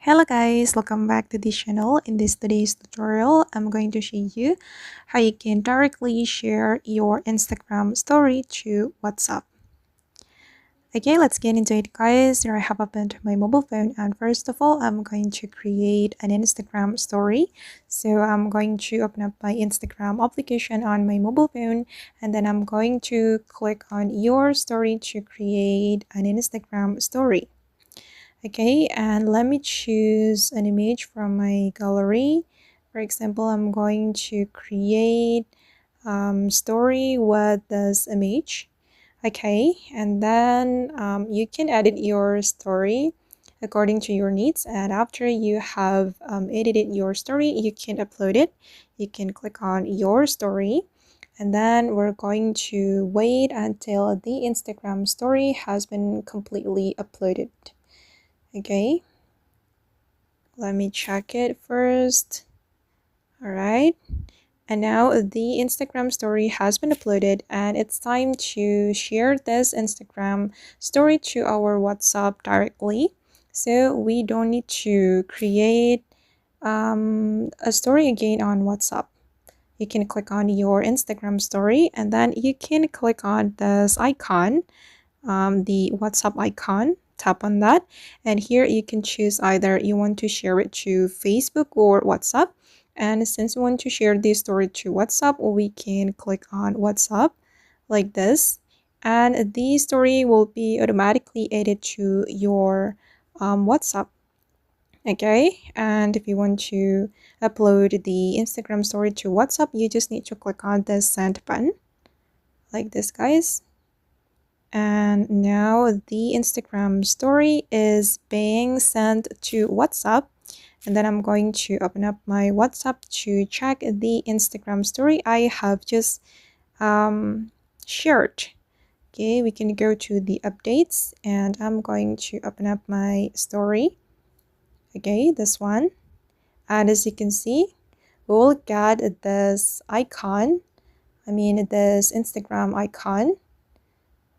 Hello guys, welcome back to this channel. In today's tutorial, I'm going to show you how you can directly share your Instagram story to WhatsApp. Okay, let's get into it guys. Here I have opened my mobile phone, and first of all, I'm going to create an Instagram story. So I'm going to open up my Instagram application on my mobile phone, and then I'm going to click on your story to create an Instagram story. Okay, and let me choose an image from my gallery. For example, I'm going to create story with this image. Okay, and then you can edit your story according to your needs, and after you have edited your story, you can upload it. You can click on your story, and then we're going to wait until the Instagram story has been completely uploaded. Okay, let me check it first. All right, and now the Instagram story has been uploaded, and it's time to share this Instagram story to our WhatsApp directly. So we don't need to create a story again on WhatsApp. You can click on your Instagram story, and then you can click on this icon, the WhatsApp icon. Tap on that, and here you can choose either you want to share it to Facebook or WhatsApp. And since we want to share this story to WhatsApp, we can click on WhatsApp like this, and the story will be automatically added to your WhatsApp. Okay, and if you want to upload the Instagram story to WhatsApp, you just need to click on the send button like this guys. And now the Instagram story is being sent to WhatsApp, and then I'm going to open up my WhatsApp to check the Instagram story I have just shared. Okay, we can go to the updates, and I'm going to open up my story. Okay, this one, and as you can see, we'll get this icon, this Instagram icon,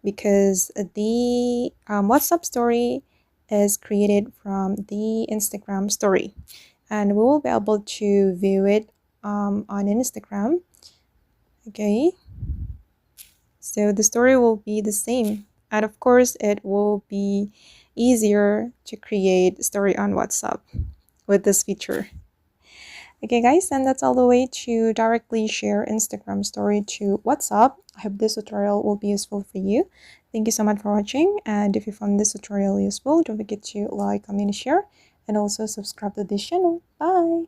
because the WhatsApp story is created from the Instagram story, and we will be able to view it on Instagram. Okay, so the story will be the same, and of course it will be easier to create story on WhatsApp with this feature. Okay guys, and that's all the way to directly share Instagram story to WhatsApp. I hope this tutorial will be useful for you. Thank you so much for watching, and if you found this tutorial useful, don't forget to like, comment, share, and also subscribe to this channel. Bye!